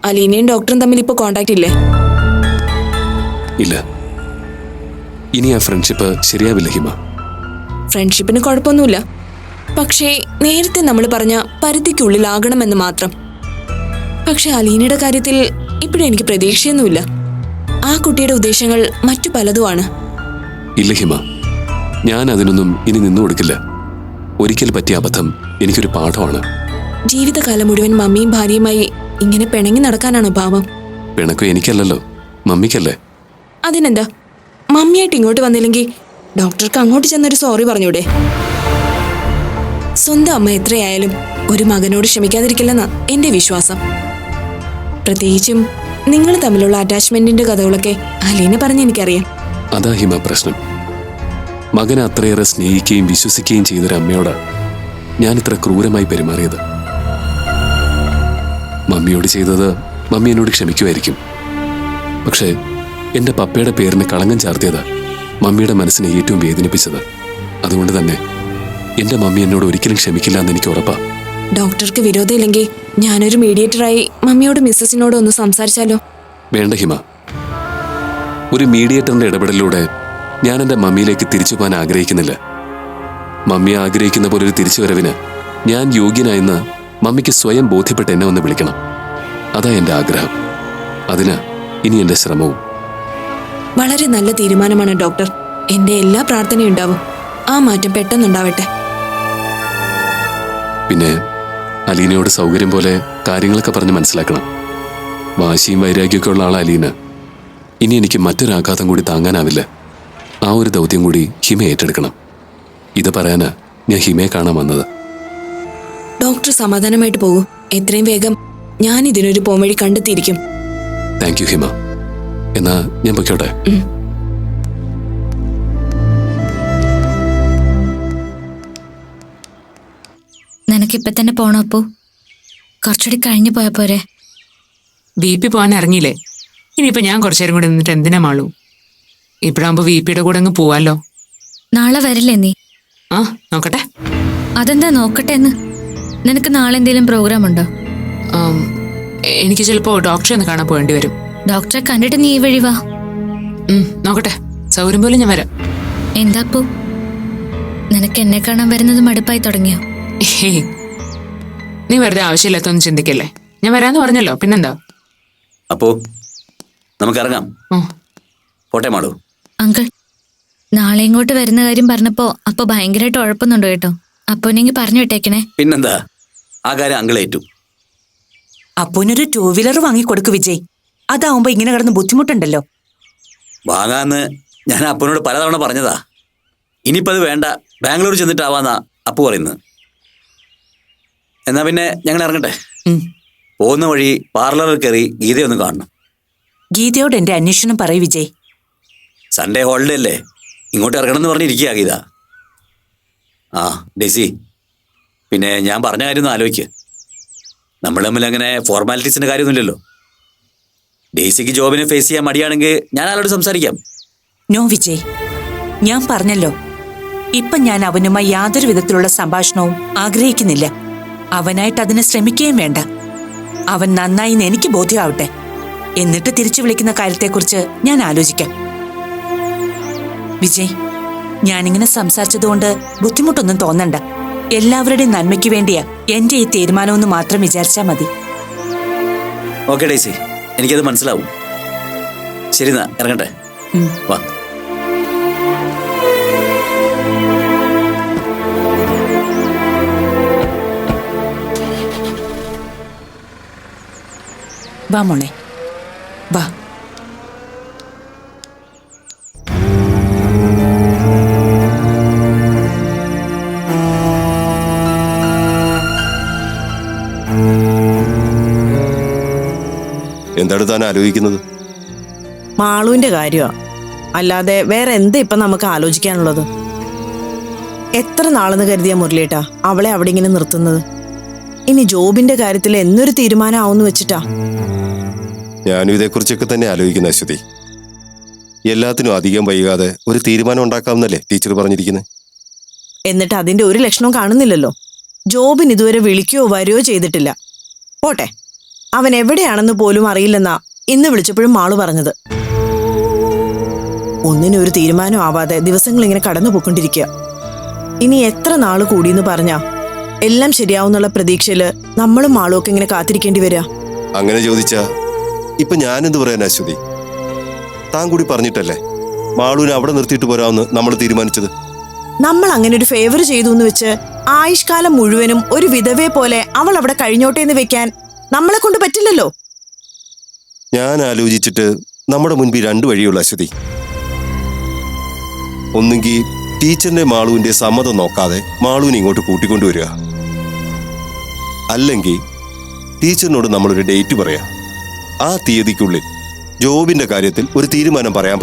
അലീനയും ഡോക്ടറും തമ്മിൽ ഇപ്പോൾ കോണ്ടാക്ട് ഇല്ലേ? ഇല്ല. ഇനി ആ ഫ്രണ്ട്ഷിപ്പ് ശരിയാവില്ല ഹിമ. ഫ്രണ്ട്ഷിപ്പിന് കുഴപ്പമൊന്നുമില്ല. പക്ഷേ നേരത്തെ നമ്മൾ പറഞ്ഞ പരിധിക്കുള്ളിലാകണമെന്ന് മാത്രം. പക്ഷെ അലീനയുടെ കാര്യത്തിൽ ഇപ്പോഴും എനിക്ക് പ്രതീക്ഷയൊന്നുമില്ല. ആ കുട്ടിയുടെ ഉദ്ദേശങ്ങൾ മറ്റു പലതുമാണ്. ഇല്ല ഹിമ, ഞാൻ അതിനൊന്നും ഇനി നിന്നു കൊടുക്കില്ല. ഒരിക്കൽ പറ്റിയ അബദ്ധം എനിക്കൊരു പാഠമാണ്. ജീവിതകാലം മുഴുവൻ മമ്മിയും ഭാര്യയുമായി ഇങ്ങനെ പിണങ്ങി നടക്കാനാണോ ഭാവം? പിണക്കം എനിക്കല്ലല്ലോ, മമ്മിക്കല്ലേ. അതിനെന്താ, മമ്മിയായിട്ട് ഇങ്ങോട്ട് വന്നില്ലെങ്കിൽ ഡോക്ടർക്ക് അങ്ങോട്ട് ചെന്നൊരു സോറി പറഞ്ഞൂടെ? സ്വന്തം അമ്മ എത്രയായാലും ഒരു മകനോട് ക്ഷമിക്കാതിരിക്കില്ലെന്നാ എന്റെ വിശ്വാസം. പ്രത്യേകിച്ചും നിങ്ങൾ തമ്മിലുള്ള അറ്റാച്ച്മെന്റിന്റെ കഥകളൊക്കെ അലീന പറഞ്ഞ് എനിക്കറിയാം. അതാ ഹിമ പ്രശ്നം. മകനെ അത്രയേറെ സ്നേഹിക്കുകയും വിശ്വസിക്കുകയും ചെയ്തൊരു അമ്മയോട് ഞാൻ ഇത്ര ക്രൂരമായി പെരുമാറിയത്. മമ്മിയോട് ചെയ്തത് മമ്മി എന്നോട് ക്ഷമിക്കുമായിരിക്കും. പക്ഷേ എന്റെ പപ്പയുടെ പേരിന് കളങ്കം ചാർത്തിയത് മമ്മിയുടെ മനസ്സിനെ ഏറ്റവും വേദനിപ്പിച്ചത്. അതുകൊണ്ട് തന്നെ എന്റെ മമ്മി എന്നോട് ഒരിക്കലും ക്ഷമിക്കില്ല എന്ന് എനിക്ക് ഉറപ്പാ. ഡോക്ടർക്ക് വിരോധമില്ലെങ്കിൽ ഞാനൊരു മീഡിയേറ്ററായി മമ്മിയോട് മിസ്സസിനോട് ഒന്ന് സംസാരിച്ചാലോ? വേണ്ട ഹിമ, ഒരു മീഡിയേറ്ററിന്റെ ഇടപെടലിലൂടെ ഞാൻ എന്റെ മമ്മിയിലേക്ക് തിരിച്ചു പോകാൻ ആഗ്രഹിക്കുന്നില്ല. മമ്മി ആഗ്രഹിക്കുന്ന പോലെ ഒരു തിരിച്ചുവരവിന് ഞാൻ യോഗ്യനായെന്ന് മമ്മിക്ക് സ്വയം ബോധ്യപ്പെട്ട് എന്നെ ഒന്ന് വിളിക്കണം. അതാ എന്റെ ആഗ്രഹം. അതിന് ഇനി എന്റെ ശ്രമവും. വളരെ നല്ല തീരുമാനമാണ് ഡോക്ടർ. എന്റെ എല്ലാ പ്രാർത്ഥനയും ഉണ്ടാവും. ആ മാറ്റം പെട്ടെന്നുണ്ടാവട്ടെ. പിന്നെ അലീനയോട് സൗകര്യം പോലെ കാര്യങ്ങളൊക്കെ പറഞ്ഞ് മനസ്സിലാക്കണം. വാശിയും വൈരാഗ്യമൊക്കെ ഉള്ള ആളാ അലീന. ഇനി എനിക്ക് മറ്റൊരാഘാതം കൂടി താങ്ങാനാവില്ല. ആ ഒരു ദൗത്യം കൂടി ഹിമ ഏറ്റെടുക്കണം. ഇത് പറയാനാ ഞാൻ ഹിമയെ കാണാൻ വന്നത്. ഡോക്ടർ സമാധാനമായിട്ട് പോകും. എത്രയും വേഗം ഞാൻ ഇതിനൊരു പോംവഴി കണ്ടെത്തിയിരിക്കും. താങ്ക് യു ഹിമ. എന്നാ ഞാൻ പൊയ്ക്കോട്ടെ. നിനക്കിപ്പൊ തന്നെ പോണോ? അപ്പോ കുറച്ചുകൂടി കഴിഞ്ഞു പോയാ പോരെ? VIP പോകാൻ ഇറങ്ങിയില്ലേ? ഇനിയിപ്പോ ഞാൻ കുറച്ചേരം കൂടെ നിന്നിട്ട് എന്തിനാ മാളൂ? ഇപ്പഴാകുമ്പോ VPയുടെ കൂടെ അങ്ങ് പോവാലോ. നാളെ വരില്ലേ നീ? ആ നോക്കട്ടെ. അതെന്താ നോക്കട്ടെ എന്ന്? നിനക്ക് നാളെ എന്തെങ്കിലും പ്രോഗ്രാം ഉണ്ടോ? എനിക്ക് ചിലപ്പോ ഡോക്ടറെ ഒന്ന് കാണാൻ പോകേണ്ടി വരും. ഡോക്ടറെ കണ്ടിട്ട് നീ ഈ വഴി വാ. നോക്കട്ടെ, സൗകര്യം പോലെ ഞാൻ വരാം. എന്താ അപ്പോ, നിനക്ക് എന്നെ കാണാൻ വരുന്നത് മടുപ്പായി തുടങ്ങിയോ? നീ വെറുതെ ആവശ്യമില്ലാത്തൊന്നും ചിന്തിക്കല്ലേ. ഞാൻ വരാന്ന് പറഞ്ഞല്ലോ, പിന്നെന്താ. അപ്പോ നമുക്ക് ഇറങ്ങാം. പോട്ടെ മാളൂ. അങ്കിൾ, നാളെ ഇങ്ങോട്ട് വരുന്ന കാര്യം പറഞ്ഞപ്പോ അപ്പൊ ഭയങ്കരമായിട്ട് ഉഴപ്പുന്നുണ്ടോ കേട്ടോ? അപ്പോനെങ്കിൽ പറഞ്ഞു വിട്ടേക്കണേ. പിന്നെന്താ, ആ കാര്യം അങ്കിൾ ഏറ്റു. അപ്പോനൊരു 2 വീലർ വാങ്ങിക്കൊടുക്കു വിജയ്. അതാവുമ്പോ ഇങ്ങനെ കിടന്ന് ബുദ്ധിമുട്ടുണ്ടല്ലോ. വാങ്ങാന്ന് ഞാൻ അപ്പനോട് പലതവണ പറഞ്ഞതാ. ഇനിയിപ്പത് വേണ്ട, ബാംഗ്ലൂർ ചെന്നിട്ടാവാന്നാ അപ്പു പറയുന്നത്. എന്നാ പിന്നെ ഞങ്ങൾ ഇറങ്ങട്ടെ. പോകുന്ന വഴി പാർലറിൽ കയറി ഗീതയൊന്ന് കാണണം. ഗീതയോട് എന്റെ അന്വേഷണം പറയൂ വിജയ്. സൺഡേ ഹോളിഡേ അല്ലേ, ഇങ്ങോട്ട് ഇറങ്ങണമെന്ന് പറഞ്ഞിരിക്കുക ഗീത. ആ ഡെസി, പിന്നെ ഞാൻ പറഞ്ഞ കാര്യം ഒന്ന് ആലോചിക്കുക. നമ്മൾ തമ്മിൽ അങ്ങനെ ഫോർമാലിറ്റീസിന്റെ കാര്യമൊന്നുമില്ലല്ലോ. ഡെയ്സിക്ക് ജോബിനെ ഫേസ് ചെയ്യാൻ മടിയാണെങ്കിൽ ഞാൻ ആളോട് സംസാരിക്കാം. നോ വിജയ്, ഞാൻ പറഞ്ഞല്ലോ, ഇപ്പൊ ഞാൻ അവനുമായി യാതൊരു വിധത്തിലുള്ള സംഭാഷണവും ആഗ്രഹിക്കുന്നില്ല. അവനായിട്ട് അതിന് ശ്രമിക്കുകയും വേണ്ട. അവൻ നന്നായിന്ന് എനിക്ക് ബോധ്യമാവട്ടെ. എന്നിട്ട് തിരിച്ചു വിളിക്കുന്ന കാര്യത്തെക്കുറിച്ച് ഞാൻ ആലോചിക്കാം. വിജയ്, ഞാനിങ്ങനെ സംസാരിച്ചതുകൊണ്ട് ബുദ്ധിമുട്ടൊന്നും തോന്നണ്ട. എല്ലാവരുടെയും നന്മയ്ക്ക് വേണ്ടിയാ എന്റെ ഈ തീരുമാനമൊന്ന് മാത്രം വിചാരിച്ചാൽ മതി. ഓക്കെ ഡെയ്സി, എനിക്കത് മനസ്സിലാവും. ശരി എന്നാ ഇറങ്ങട്ടെ. വാ. വാ മോളെ, വാ. എന്താണ് താൻ ആലോചിക്കുന്നത്? മാളുവിന്റെ കാര്യമാ, അല്ലാതെ വേറെ എന്താ ഇപ്പൊ നമുക്ക് ആലോചിക്കാനുള്ളത്? എത്ര നാളെന്ന് കരുതിയ മുരളിയേട്ടാ അവളെ അവിടെ ഇങ്ങനെ നിർത്തുന്നത്? ഇനി ജോബിന്റെ കാര്യത്തിൽ എന്നൊരു തീരുമാനമാവുന്നു വെച്ചിട്ടാ? ഞാനും ഇതേക്കുറിച്ചൊക്കെ തന്നെ ആലോചിക്കുന്ന അശ്വതി. എല്ലാത്തിനും അധികം വൈകാതെ ഒരു തീരുമാനം ഉണ്ടാക്കാമെന്നല്ലേ ടീച്ചർ പറഞ്ഞിരിക്കുന്നത്? എന്നിട്ട് അതിന്റെ ഒരു ലക്ഷണവും കാണുന്നില്ലല്ലോ. ജോബിന് ഇതുവരെ വിളിക്കുകയോ വരികയോ ചെയ്തിട്ടില്ല. പോട്ടെ, അവൻ എവിടെയാണെന്ന് പോലും അറിയില്ലെന്നാ ഇന്ന് വിളിച്ചപ്പോഴും മാളു പറഞ്ഞത്. ഒന്നിനും ഒരു തീരുമാനം ആവാതെ ദിവസങ്ങൾ ഇങ്ങനെ കടന്നു പോയിക്കൊണ്ടിരിക്കുക. ഇനി എത്ര നാള് കൂടിയെന്ന് പറഞ്ഞാ എല്ലാം ശരിയാവുന്നുള്ള പ്രതീക്ഷയില് നമ്മളും മാളും ഒക്കെ ഇങ്ങനെ കാത്തിരിക്കേണ്ടി വരിക. അങ്ങനെ ചോദിച്ചാ ഇപ്പൊ ഞാനെന്ത് പറയാൻ അശ്വതി? താൻ കൂടി പറഞ്ഞിട്ടല്ലേ മാളൂനെ അവിടെ നിർത്തിയിട്ട് പോരാമെന്ന് നമ്മൾ തീരുമാനിച്ചത്. നമ്മൾ അങ്ങനെ ഒരു ഫേവർ ചെയ്തു എന്ന് വെച്ച് ആയുഷ്കാലം മുഴുവനും ഒരു വിധവയെ പോലെ അവൾ അവിടെ കഴിഞ്ഞോട്ടെ എന്ന് വെക്കാൻ നമ്മളെ കൊണ്ട് പറ്റില്ലല്ലോ. ഞാൻ ആലോചിച്ചിട്ട് നമ്മുടെ മുൻപിൽ രണ്ടു വഴിയുള്ള അശ്വതി. ഒന്നുകിൽ ടീച്ചറിന്റെ മാളുവിന്റെ സമ്മതം നോക്കാതെ മാളുവിനെ ഇങ്ങോട്ട് കൂട്ടിക്കൊണ്ടുവരിക, അല്ലെങ്കിൽ ടീച്ചറിനോട് നമ്മളൊരു ഡേറ്റ് പറയാം. ആ തീയതിക്കുള്ളിൽ ജോബിന്റെ കാര്യത്തിൽ ഒരു തീരുമാനം പറയാം.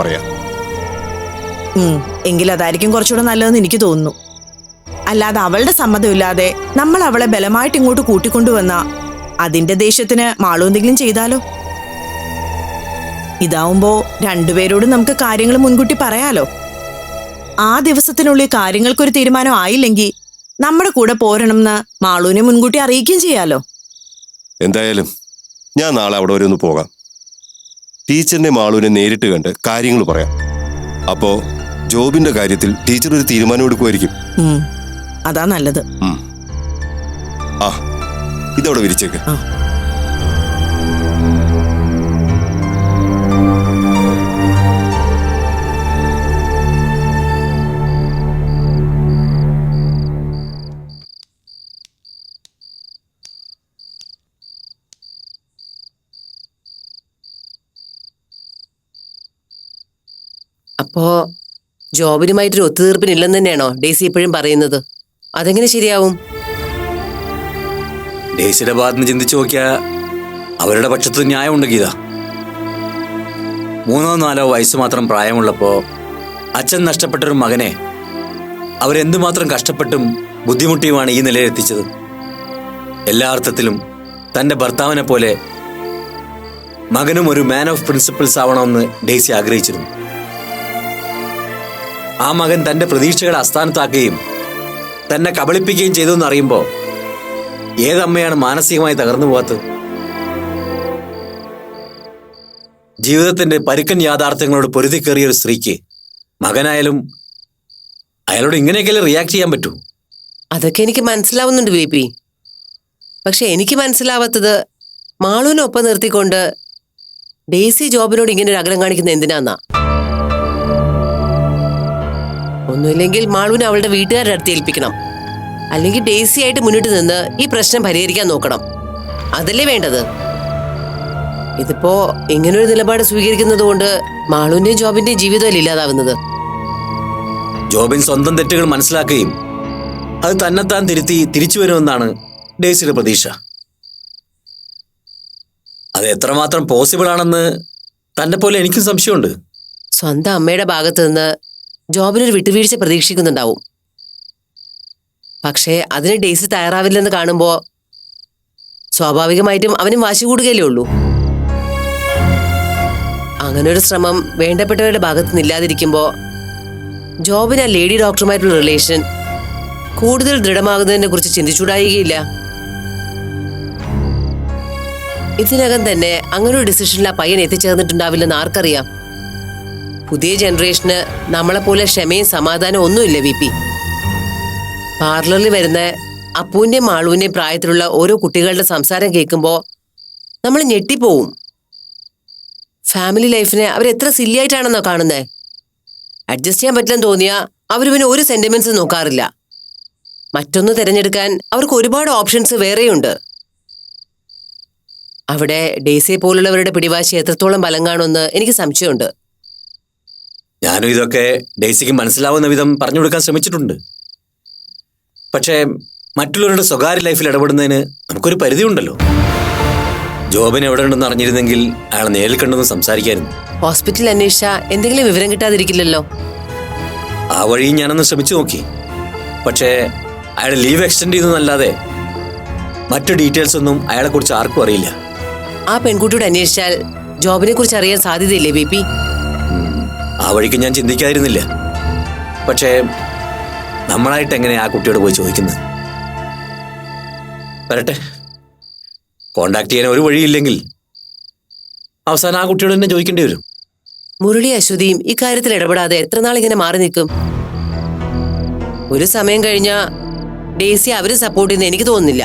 എങ്കിൽ അതായിരിക്കും കുറച്ചുകൂടെ നല്ലതെന്ന് എനിക്ക് തോന്നുന്നു. അല്ലാതെ അവളുടെ സമ്മതമില്ലാതെ നമ്മൾ അവളെ ബലമായിട്ട് ഇങ്ങോട്ട് കൂട്ടിക്കൊണ്ടുവന്ന അതിന്റെ ദേഷ്യത്തിന് മാളു എന്തെങ്കിലും ചെയ്താലോ? ഇതാവുമ്പോ രണ്ടുപേരോടും നമുക്ക് കാര്യങ്ങൾ മുൻകൂട്ടി പറയാലോ. ആ ദിവസത്തിനുള്ളിൽ കാര്യങ്ങൾക്കൊരു തീരുമാനം ആയില്ലെങ്കിൽ നമ്മുടെ കൂടെ പോരണമെന്ന് മാളുവിനെ മുൻകൂട്ടി അറിയിക്കുകയും ചെയ്യാലോ. എന്തായാലും ഞാൻ നാളെ അവിടെ വരെ ഒന്ന് പോകാം. ടീച്ചറിനെ മാളുവിനെ നേരിട്ട് കണ്ട് കാര്യങ്ങൾ പറയാം. അപ്പോ ജോബിന്റെ കാര്യത്തിൽ ടീച്ചർ ഒരു തീരുമാനം എടുക്കുമായിരിക്കും. അതാ നല്ലത്. ആ, ഇതവിടെ വിരിച്ചേക്ക്. അപ്പോ ജോബിനുമായിട്ടൊരു ഒത്തുതീർപ്പിനില്ലെന്ന് തന്നെയാണോ ഡേസി ഇപ്പോഴും പറയുന്നത്? അതെങ്ങനെ ശരിയാവും? ഡേസിയുടെ ഭാഗത്തുനിന്ന് ചിന്തിച്ചു നോക്കിയാ അവരുടെ പക്ഷത്ത് ന്യായമുണ്ട് ഗീത. 3-4 വയസ്സ് മാത്രം പ്രായമുള്ളപ്പോ അച്ഛൻ നഷ്ടപ്പെട്ടൊരു മകനെ അവരെന്തുമാത്രം കഷ്ടപ്പെട്ടും ബുദ്ധിമുട്ടിയുമാണ് ഈ നിലയിലെത്തിച്ചത്. എല്ലാ അർത്ഥത്തിലും തന്റെ ഭർത്താവിനെ പോലെ മകനും ഒരു മാൻ ഓഫ് പ്രിൻസിപ്പിൾസ് ആവണമെന്ന് ഡേസി ആഗ്രഹിച്ചിരുന്നു. ആ മകൻ തന്റെ പ്രതീക്ഷകളെ അസ്ഥാനത്താക്കുകയും തന്നെ കബളിപ്പിക്കുകയും ചെയ്തു എന്നറിയുമ്പോൾ ഏതമ്മയാണ് മാനസികമായി തകർന്നു പോകാത്തത്? ജീവിതത്തിന്റെ പരുക്കൻ യാഥാർത്ഥ്യങ്ങളോട് പൊരുതിക്കേറിയ ഒരു സ്ത്രീക്ക് മകനായാലും അയാളോട് ഇങ്ങനെയൊക്കെയല്ലേ റിയാക്ട് ചെയ്യാൻ പറ്റൂ? അതൊക്കെ എനിക്ക് മനസ്സിലാവുന്നുണ്ട് ബേബി. പക്ഷെ എനിക്ക് മനസ്സിലാവാത്തത് മാളുവിനൊപ്പം നിർത്തിക്കൊണ്ട് ഡേസി ജോബിനോട് ഇങ്ങനെ ഒരു അകലം കാണിക്കുന്ന എന്തിനാന്നാ. ഒന്നുമില്ലെങ്കിൽ മാളുവിനെ അവളുടെ വീട്ടുകാരുടെ അടുത്ത് ഏൽപ്പിക്കണം, അല്ലെങ്കിൽ ഡേസി ആയിട്ട് മുന്നിട്ട് നിന്ന് ഈ പ്രശ്നം പരിഹരിക്കാൻ നോക്കണം. അതല്ലേ വേണ്ടത്. ഇതിപ്പോ ഇങ്ങനൊരു നിലപാട് സ്വീകരിക്കുന്നത് കൊണ്ട് മാളുവിന്റെയും ജോബിന്റെയും ജീവിതമല്ലേ ഇല്ലാതാവുന്നത്? ജോബിൻ സ്വന്തം തെറ്റുകൾ മനസ്സിലാക്കുകയും അത് തന്നെത്താൻ തിരുത്തി തിരിച്ചു വരുമെന്നാണ് ഡേസിയുടെ പ്രതീക്ഷ. അത് എത്രമാത്രം പോസിബിൾ ആണെന്ന് തന്നെ പോലെ എനിക്കും സംശയമുണ്ട്. സ്വന്തം അമ്മയുടെ ഭാഗത്ത് നിന്ന് ജോബിനൊരു വിട്ടുവീഴ്ച പ്രതീക്ഷിക്കുന്നുണ്ടാവും. പക്ഷേ അതിന് ഡേസി തയ്യാറാവില്ലെന്ന് കാണുമ്പോൾ സ്വാഭാവികമായിട്ടും അവനും വാശി കൂടുകയല്ലേ ഉള്ളൂ. അങ്ങനൊരു ശ്രമം വേണ്ടപ്പെട്ടവരുടെ ഭാഗത്ത് നിന്നില്ലാതിരിക്കുമ്പോൾ ജോബിന് ആ ലേഡി ഡോക്ടറുമായിട്ടുള്ള റിലേഷൻ കൂടുതൽ ദൃഢമാകുന്നതിനെ കുറിച്ച് ചിന്തിച്ചുകൂടായികയില്ല. ഇതിനകം തന്നെ അങ്ങനൊരു ഡിസിഷനിൽ ആ പയ്യൻ എത്തിച്ചേർന്നിട്ടുണ്ടാവില്ലെന്ന് ആർക്കറിയാം. പുതിയ ജനറേഷന് നമ്മളെപ്പോലെ ക്ഷമയും സമാധാനവും ഒന്നുമില്ല വി പി. പാർലറിൽ വരുന്ന അപ്പൂന്റെയും മാളുവിന്റെയും പ്രായത്തിലുള്ള ഓരോ കുട്ടികളുടെ സംസാരം കേൾക്കുമ്പോൾ നമ്മൾ ഞെട്ടിപ്പോവും. ഫാമിലി ലൈഫിനെ അവരെത്ര സില്ലിയായിട്ടാണെന്നോ കാണുന്നേ. അഡ്ജസ്റ്റ് ചെയ്യാൻ പറ്റില്ലെന്ന് തോന്നിയാൽ അവർ പിന്നെ ഒരു സെന്റിമെന്റ്സ് നോക്കാറില്ല. മറ്റൊന്ന് തിരഞ്ഞെടുക്കാൻ അവർക്ക് ഒരുപാട് ഓപ്ഷൻസ് വേറെയുണ്ട്. അവിടെ ഡേസിയെ പോലുള്ളവരുടെ പിടിവാശി എത്രത്തോളം ബലം കാണുമെന്ന് എനിക്ക് സംശയമുണ്ട്. ഞാനും ഇതൊക്കെ ഡേസിക്ക് മനസ്സിലാവുന്ന വിധം പറഞ്ഞു കൊടുക്കാൻ ശ്രമിച്ചിട്ടുണ്ട്. പക്ഷേ മറ്റുള്ളവരുടെ സ്വകാര്യ ലൈഫിൽ ഇടപെടുന്നതിന് നമുക്കൊരു പരിധിയുണ്ടല്ലോ. ജോബിന് എവിടെ ഉണ്ടെന്ന് അറിഞ്ഞിരുന്നെങ്കിൽ അയാൾ നേരിൽ കണ്ടെന്ന് സംസാരിക്കായിരുന്നു. ഹോസ്പിറ്റലിൽ അന്വേഷിച്ചാ എന്തെങ്കിലും വിവരം കിട്ടാതിരിക്കില്ലല്ലോ. ആ വഴി ഞാനൊന്ന് ശ്രമിച്ചു നോക്കി. പക്ഷേ അയാൾ ലീവ് എക്സ്റ്റെൻഡ് ചെയ്തെന്നല്ലാതെ മറ്റു ഡീറ്റെയിൽസ് ഒന്നും അയാളെ കുറിച്ച് ആർക്കും അറിയില്ല. ആ പെൺകുട്ടിയോട് അന്വേഷിച്ചാൽ ജോബിനെ കുറിച്ച് അറിയാൻ സാധ്യതയില്ലേ ബി പി? ആ വഴിക്ക് ഞാൻ ചിന്തിക്കാതിരുന്നില്ല. പക്ഷേ നമ്മളായിട്ട് എങ്ങനെ ആ കുട്ടിയോട് പോയി ചോദിക്കുന്നത്? വരട്ടെ, കോണ്ടാക്ട് ചെയ്യാൻ ഒരു വഴിയില്ലെങ്കിൽ അവസാനം ആ കുട്ടിയോട് തന്നെ ചോദിക്കേണ്ടി വരും. മുരളി അശ്വതിയും ഇക്കാര്യത്തിൽ ഇടപെടാതെ എത്ര നാൾ ഇങ്ങനെ മാറി നിൽക്കും? ഒരു സമയം കഴിഞ്ഞാ ഡേസി അവരെ സപ്പോർട്ട് ചെയ്യുന്ന എനിക്ക് തോന്നുന്നില്ല.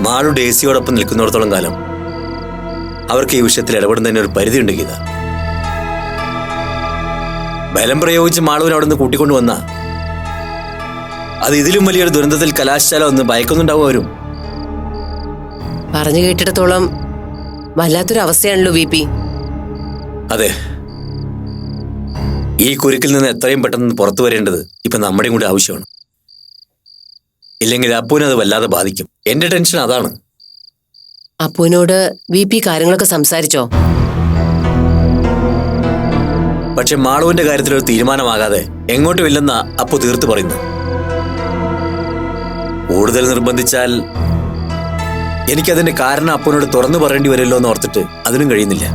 മാളു ഡേസിയോടൊപ്പം നിൽക്കുന്നിടത്തോളം കാലം അവർക്ക് ഈ വിഷയത്തിൽ ഇടപെടുന്നതിന് ഒരു പരിധിയുണ്ട് ഗീത. ബലം പ്രയോഗിച്ച് മാളുവിനെ അവിടെ നിന്ന് കൂട്ടിക്കൊണ്ടു വന്ന അത് ഇതിലും വലിയൊരു ദുരന്തത്തിൽ കലാശാല ഒന്ന് ഭയക്കുന്നുണ്ടാവും അവരും. പറഞ്ഞു കേട്ടിടത്തോളം വല്ലാത്തൊരു അവസ്ഥയാണല്ലോ VP. അതെ, ഈ കുരുക്കിൽ നിന്ന് എത്രയും പെട്ടെന്ന് പുറത്തു വരേണ്ടത് ഇപ്പൊ നമ്മുടെയും കൂടി ആവശ്യമാണ്. ഇല്ലെങ്കിൽ അപ്പൂനെ അത് വല്ലാതെ ബാധിക്കും. എന്റെ ടെൻഷൻ അതാണ്. അപ്പുവിനോട് VP കാര്യങ്ങളൊക്കെ സംസാരിച്ചോ? പക്ഷെ മാളുവിന്റെ കാര്യത്തിൽ ഒരു തീരുമാനമാകാതെ എങ്ങോട്ടുമില്ലെന്ന അപ്പു തീർത്തു പറയുന്നു. കൂടുതൽ നിർബന്ധിച്ചാൽ എനിക്കതിന്റെ കാരണം അപ്പുവിനോട് തുറന്നു പറയേണ്ടി വരുമല്ലോ എന്ന് ഓർത്തിട്ട് അതിനും കഴിയുന്നില്ല.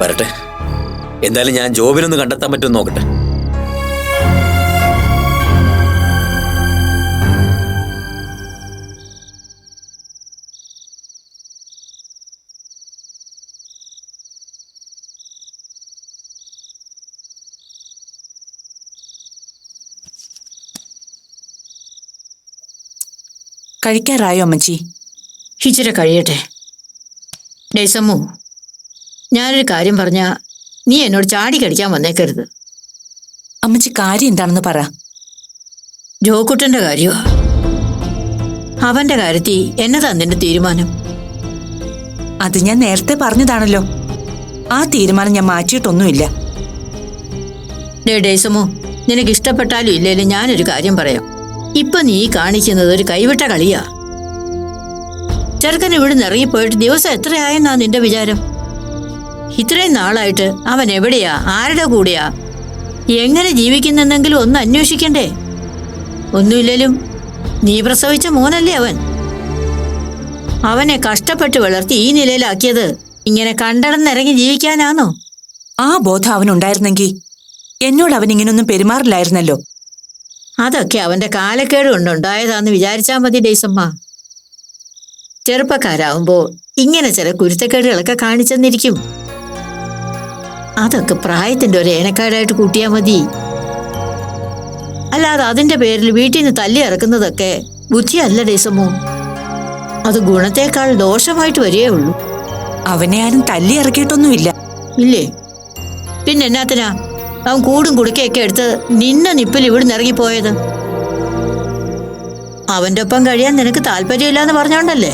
വരട്ടെ, എന്തായാലും ഞാൻ ജോബിനൊന്ന് കണ്ടെത്താൻ പറ്റുമെന്ന് നോക്കട്ടെ. കഴിക്കാറായോ അമ്മച്ചി? ഇച്ചിരി കഴിയട്ടെ. ഡേസമ്മു, ഞാനൊരു കാര്യം പറഞ്ഞാ നീ എന്നോട് ചാടി കടിക്കാൻ വന്നേക്കരുത്. അമ്മച്ചി കാര്യം എന്താണെന്ന് പറ. ജോക്കുട്ടന്റെ കാര്യമാ. അവന്റെ കാര്യത്തിൽ എന്നതാ നിന്റെ തീരുമാനം? അത് ഞാൻ നേരത്തെ പറഞ്ഞതാണല്ലോ. ആ തീരുമാനം ഞാൻ മാറ്റിയിട്ടൊന്നുമില്ല. ഡേസമ്മു, നിനക്ക് ഇഷ്ടപ്പെട്ടാലും ഇല്ലേലും ഞാനൊരു കാര്യം പറയാം. ഇപ്പൊ നീ കാണിക്കുന്നത് ഒരു കൈവിട്ട കളിയാ. ചെറുക്കൻ ഇവിടുന്ന് ഇറങ്ങിപ്പോയിട്ട് ദിവസം എത്രയായെന്നാ നിന്റെ വിചാരം? ഇത്രയും നാളായിട്ട് അവൻ എവിടെയാ, ആരുടെ കൂടെയാ, എങ്ങനെ ജീവിക്കുന്നെന്നെങ്കിലും ഒന്ന് അന്വേഷിക്കണ്ടേ? ഒന്നുമില്ലേലും നീ പ്രസവിച്ച മോനല്ലേ അവൻ. അവനെ കഷ്ടപ്പെട്ട് വളർത്തി ഈ നിലയിലാക്കിയത് ഇങ്ങനെ കണ്ടടന്നിറങ്ങി ജീവിക്കാനാണോ? ആ ബോധം അവനുണ്ടായിരുന്നെങ്കിൽ എന്നോട് അവൻ ഇങ്ങനൊന്നും പെരുമാറില്ലായിരുന്നല്ലോ. അതൊക്കെ അവന്റെ കാലക്കേട് കൊണ്ടുണ്ടായതാന്ന് വിചാരിച്ചാൽ മതി ഡേസമ്മ. ചെറുപ്പക്കാരാവുമ്പോ ഇങ്ങനെ ചില കുരുത്തക്കേടുകളൊക്കെ കാണിച്ചെന്നിരിക്കും. അതൊക്കെ പ്രായത്തിന്റെ ഒരു ഏനക്കാടായിട്ട് കൂട്ടിയാൽ മതി. അല്ലാതെ അതിന്റെ പേരിൽ വീട്ടിൽ നിന്ന് തല്ലി ഇറക്കുന്നതൊക്കെ ബുദ്ധിയല്ല ഡേസമ്മോ. അത് ഗുണത്തേക്കാൾ ദോഷമായിട്ട് വരികയേ ഉള്ളൂ. അവനെ ആരും തല്ലി ഇറക്കിയിട്ടൊന്നുമില്ല. ഇല്ലേ? പിന്നെ എന്നാത്തിനാ അവൻ കൂടും കുടുക്കയൊക്കെ എടുത്ത് നിന്ന നിപ്പിൽ ഇവിടുന്ന് ഇറങ്ങിപ്പോയത്? അവന്റെ ഒപ്പം കഴിയാൻ നിനക്ക് താല്പര്യമില്ലാന്ന് പറഞ്ഞോണ്ടല്ലേ?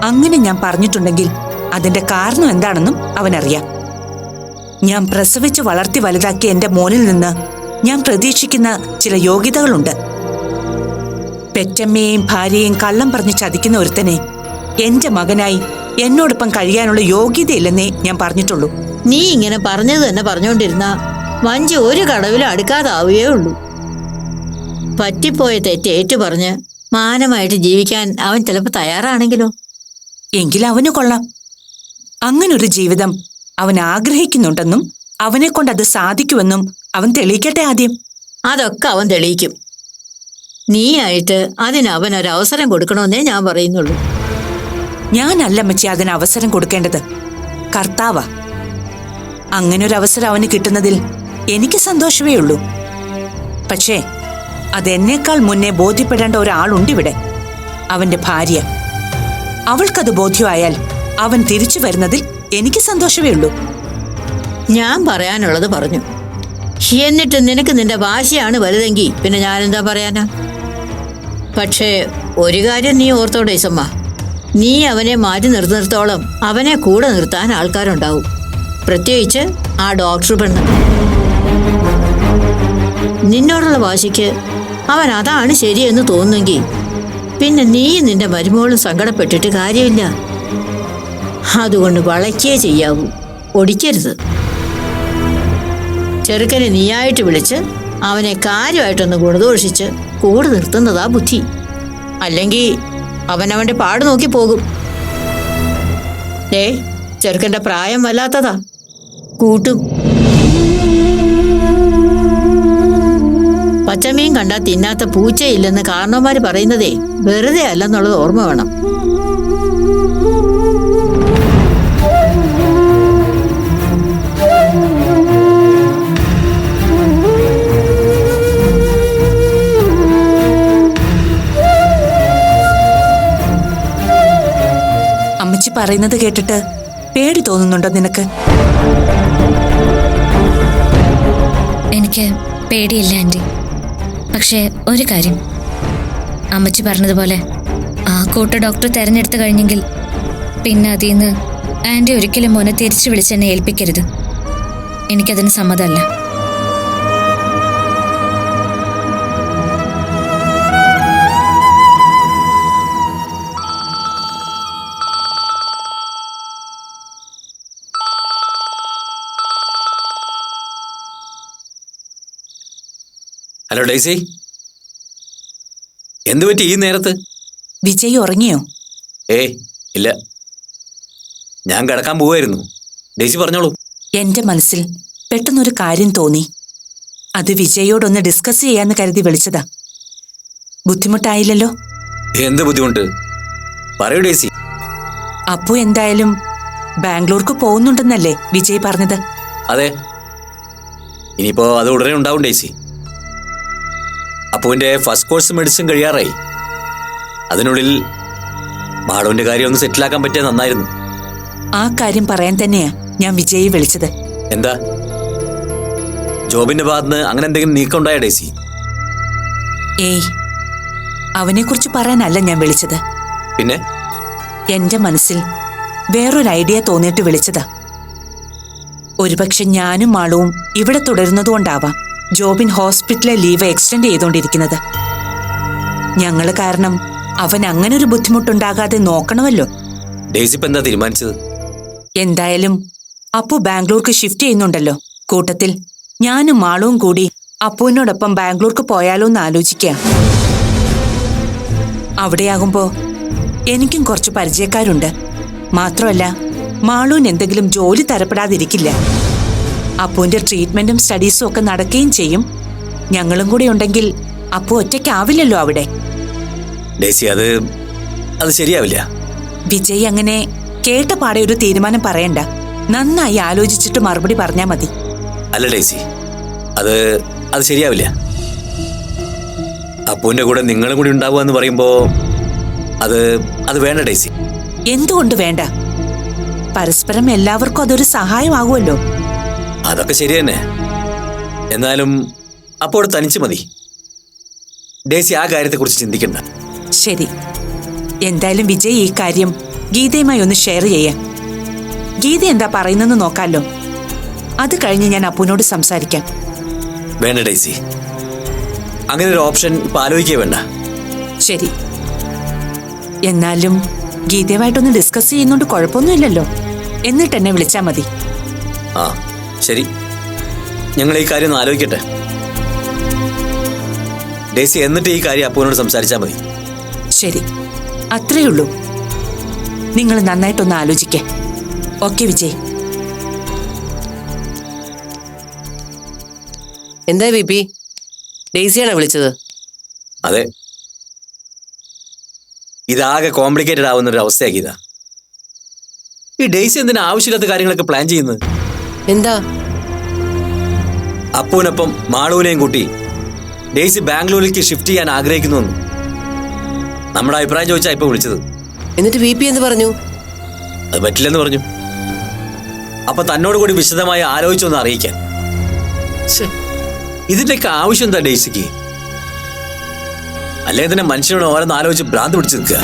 അങ്ങനെ ഞാൻ പറഞ്ഞിട്ടുണ്ടെങ്കിൽ അതിന്റെ കാരണം എന്താണെന്നും അവനറിയാം. ഞാൻ പ്രസവിച്ച് വളർത്തി വലുതാക്കിയ എന്റെ മോനിൽ നിന്ന് ഞാൻ പ്രതീക്ഷിക്കുന്ന ചില യോഗ്യതകളുണ്ട്. പെറ്റമ്മയെയും ഭാര്യയെയും കള്ളം പറഞ്ഞ് ചതിക്കുന്ന ഒരുത്തനെ എന്റെ മകനായി എന്നോടൊപ്പം കഴിയാനുള്ള യോഗ്യതയില്ലെന്നേ ഞാൻ പറഞ്ഞിട്ടുള്ളൂ. നീ ഇങ്ങനെ പറഞ്ഞത് തന്നെ പറഞ്ഞുകൊണ്ടിരുന്ന വഞ്ചി ഒരു കടവിലും അടുക്കാതാവുകയേ ഉള്ളൂ. പറ്റിപ്പോയ തെറ്റ് ഏറ്റു പറഞ്ഞ് മാനമായിട്ട് ജീവിക്കാൻ അവൻ ചിലപ്പോൾ തയ്യാറാണെങ്കിലോ? എങ്കിൽ അവന് കൊള്ളാം. അങ്ങനൊരു ജീവിതം അവൻ ആഗ്രഹിക്കുന്നുണ്ടെന്നും അവനെ കൊണ്ട് അത് സാധിക്കുമെന്നും അവൻ തെളിയിക്കട്ടെ ആദ്യം. അതൊക്കെ അവൻ തെളിയിക്കും. നീയായിട്ട് അതിന് അവനൊരവസരം കൊടുക്കണമെന്നേ ഞാൻ പറയുന്നുള്ളൂ. ഞാനല്ല അമ്മച്ചി അതിന് അവസരം കൊടുക്കേണ്ടത്, കർത്താവാ. അങ്ങനൊരവസരം അവന് കിട്ടുന്നതിൽ എനിക്ക് സന്തോഷമേ ഉള്ളൂ. പക്ഷേ അതെന്നേക്കാൾ മുന്നേ ബോധ്യപ്പെടേണ്ട ഒരാളുണ്ടിവിടെ, അവന്റെ ഭാര്യ. അവൾക്കത് ബോധ്യമായാൽ അവൻ തിരിച്ചു വരുന്നതിൽ എനിക്ക് സന്തോഷമേ ഉള്ളൂ. ഞാൻ പറയാനുള്ളത് പറഞ്ഞു. എന്നിട്ട് നിനക്ക് നിന്റെ വാശിയാണ് വലുതെങ്കിൽ പിന്നെ ഞാനെന്താ പറയാനാ? പക്ഷേ ഒരു കാര്യം നീ ഓർത്തോടെ സമ്മ, നീ അവനെ മാറ്റി നിർത്തുന്നിടത്തോളം അവനെ കൂടെ നിർത്താൻ ആൾക്കാരുണ്ടാവും. പ്രത്യേകിച്ച് ആ ഡോക്ടർ പെണ്ണ്. നിന്നോടുള്ള വാശിക്ക് അവൻ അതാണ് ശരിയെന്ന് തോന്നുന്നെങ്കിൽ പിന്നെ നീ നിന്റെ മരുമോളും സങ്കടപ്പെട്ടിട്ട് കാര്യമില്ല. അതുകൊണ്ട് വളയ്ക്കേ ചെയ്യാവൂ, ഒടിക്കരുത്. ചെറുക്കനെ നീയായിട്ട് വിളിച്ച് അവനെ കാര്യമായിട്ടൊന്ന് ഗുണദോഷിച്ച് കൂടെ നിർത്തുന്നതാ ബുദ്ധി. അല്ലെങ്കിൽ അവനവന്റെ പാട് നോക്കി പോകും. ചെറുക്കന്റെ പ്രായം വല്ലാത്തതാ, കൂട്ടും. പച്ചമീൻ കണ്ടാൽ തിന്നാത്ത പൂച്ചയില്ലെന്ന് കാരണവന്മാര് പറയുന്നതേ വെറുതെ അല്ലെന്നുള്ളത് ഓർമ്മ വേണം. അമ്മച്ചി പറയുന്നത് കേട്ടിട്ട് പേടി തോന്നുന്നുണ്ടോ നിനക്ക്? എനിക്ക് പേടിയില്ല ആൻറ്റി. പക്ഷേ ഒരു കാര്യം, അമ്മച്ചി പറഞ്ഞതുപോലെ ആ കൂട്ട ഡോക്ടർ തെരഞ്ഞെടുത്തു കഴിഞ്ഞെങ്കിൽ പിന്നെ അതിൽ നിന്ന് ആൻറ്റി ഒരിക്കലും മോനെ തിരിച്ചു വിളിച്ചെന്നെ ഏൽപ്പിക്കരുത്. എനിക്കതിന് സമ്മതമല്ല. ഹലോ ഡേസി, എന്തു പറ്റി ഈ നേരത്ത്? വിജയ് ഉറങ്ങിയോ? ഏയ് ഇല്ല, ഞാൻ കിടക്കാൻ പോവായിരുന്നു. ഡേസി പറഞ്ഞോളൂ. എന്റെ മനസ്സിൽ പെട്ടെന്നൊരു കാര്യം തോന്നി. അത് വിജയോടൊന്ന് ഡിസ്കസ് ചെയ്യാന്ന് കരുതി വിളിച്ചതാ. ബുദ്ധിമുട്ടായില്ലല്ലോ? എന്ത് ബുദ്ധിമുട്ട്? പറയൂ ഡേസി. അപ്പു എന്തായാലും ബാംഗ്ലൂർക്ക് പോകുന്നുണ്ടെന്നല്ലേ വിജയ് പറഞ്ഞത്? അതെ, ഇനിയിപ്പോ അത് ഉടനെ ഉണ്ടാവും ഡേസി. അപ്പുവിന്റെ ഫസ്റ്റ് കോഴ്സ് മെഡിസിൻ കഴിയാറായി. അതിനുള്ളിൽ മാളുവിന്റെ കാര്യം ഒന്ന് സെറ്റിലാക്കാൻ പറ്റിയ നന്നായിരുന്നു. ആ കാര്യം പറയാൻ തന്നെയാ ഞാൻ വിജയെ വിളിച്ചത്. എന്താ, ജോബിന്റെ ഭാഗത്തുനിന്ന് അങ്ങനെ എന്തെങ്കിലും നീക്കം ഉണ്ടായ ഡേസി? ഏയ്, അവനെക്കുറിച്ച് പറയാനല്ല ഞാൻ വിളിച്ചത്. പിന്നെ? എന്റെ മനസ്സിൽ വേറൊരു ഐഡിയ തോന്നിയിട്ട് വിളിച്ചതാ. ഒരുപക്ഷെ ഞാനും മാളുവും ഇവിടെ തുടരുന്നതുകൊണ്ടാവാം ജോബിൻ ഹോസ്പിറ്റലിലെ ലീവ് എക്സ്റ്റെൻഡ് ചെയ്തുകൊണ്ടിരിക്കുന്നത്. ഞങ്ങള് കാരണം അവൻ അങ്ങനെ ഒരു ബുദ്ധിമുട്ടുണ്ടാകാതെ നോക്കണമല്ലോ. ഡേസി ഇപ്പൊ എന്താ തീരുമാനിച്ചത്? എന്തായാലും അപ്പു ബാംഗ്ലൂർക്ക് ഷിഫ്റ്റ് ചെയ്യുന്നുണ്ടല്ലോ. കൂട്ടത്തിൽ ഞാനും മാളുവും കൂടി അപ്പുവിനോടൊപ്പം ബാംഗ്ലൂർക്ക് പോയാലോ എന്ന് ആലോചിക്കാം. അവിടെയാകുമ്പോ എനിക്കും കുറച്ച് പരിചയക്കാരുണ്ട്. മാത്രമല്ല, മാളുവിന് എന്തെങ്കിലും ജോലി തരപ്പെടാതിരിക്കില്ല. അപ്പുവിന്റെ ട്രീറ്റ്മെന്റും സ്റ്റഡീസും ഒക്കെ നടക്കുകയും ചെയ്യും. ഞങ്ങളും കൂടി ഉണ്ടെങ്കിൽ അപ്പു ഒറ്റയ്ക്കാവില്ലല്ലോ അവിടെ. ഡേസി, അത് ശരിയാവില്ല. വിജയ് അങ്ങനെ കേട്ട പാടെ ഒരു തീരുമാനം പറയണ്ട. നന്നായി ആലോചിച്ചിട്ട് മറുപടി പറഞ്ഞാ മതി. അല്ല ഡേസി, അത് ശരിയാവില്ല. അപ്പുവിന്റെ കൂടെ നിങ്ങളും കൂടി ഉണ്ടാവുക എന്ന് പറയുമ്പോ അത് വേണ്ട ഡേസി. എന്തുകൊണ്ട് വേണ്ട? പരസ്പരം എല്ലാവർക്കും അതൊരു സഹായമാകുമല്ലോ. അതൊക്കെ ശരി തന്നെ. എന്നാലും അപ്പോൾ തനിച്ച് മതി. ഡേസി ആ കാര്യത്തെക്കുറിച്ച് ചിന്തിക്കണ്ട. ശരി, എന്തായാലും വിജയ് ഈ കാര്യം ഗീതയുമായി ഒന്ന് ഷെയർ ചെയ്യാം. ഗീത എന്താ പറയുന്നെന്ന് നോക്കാലോ. അത് കഴിഞ്ഞ് ഞാൻ അപ്പുവിനോട് സംസാരിക്കാം. വേണ്ട ഡേസി, അങ്ങനെ ഒരു ഓപ്ഷൻ ഇപ്പൊ ആലോചിക്കേ വേണ്ട. ശരി, എന്നാലും ഗീതയുമായിട്ടൊന്ന് ഡിസ്കസ് ചെയ്യുന്നോണ്ട് കുഴപ്പമൊന്നുമില്ലല്ലോ. എന്നിട്ട് എന്നെ വിളിച്ചാ മതി. ആ ശരി, ഞങ്ങൾ ഈ കാര്യം ഒന്ന് ആലോചിക്കട്ടെ ഡേസി. എന്നിട്ട് ഈ കാര്യം അപ്പുവിനോട് സംസാരിച്ചാൽ മതി. ശരി, അത്രയേ ഉള്ളൂ. നിങ്ങൾ നന്നായിട്ടൊന്ന് ആലോചിക്കേ. ഓക്കെ വിജയ്. എന്താ വിപി, ഡേസിയാണോ വിളിച്ചത്? അതെ, ഇതാകെ കോംപ്ലിക്കേറ്റഡ് ആവുന്ന ഒരു അവസ്ഥയാക്കി. ഇതാ ഈ ഡേസി എന്തിനാ ആവശ്യമില്ലാത്ത കാര്യങ്ങളൊക്കെ പ്ലാൻ ചെയ്യുന്നത്? എന്താ? അപ്പുവിനൊപ്പം മാളുവിനെയും കൂട്ടി ഡേസി ബാംഗ്ലൂരിലേക്ക് ഷിഫ്റ്റ് ചെയ്യാൻ ആഗ്രഹിക്കുന്നു. നമ്മുടെ അഭിപ്രായം ചോദിച്ചാ ഇപ്പൊ വിളിച്ചത്. എന്നിട്ട് വിപി എന്ത് പറഞ്ഞു? അത് പറ്റില്ലെന്ന് പറഞ്ഞു. അപ്പൊ തന്നോട് കൂടി വിശദമായി ആലോചിച്ചൊന്ന് അറിയിക്കാൻ. ഇതിന്റെയൊക്കെ ആവശ്യം എന്താ ഡേസിക്ക്? അല്ലെങ്കിൽ തന്നെ മനുഷ്യനോട് ഓരോന്ന് ആലോചിച്ച് ഭ്രാന്ത് പിടിച്ച് നിൽക്കുക.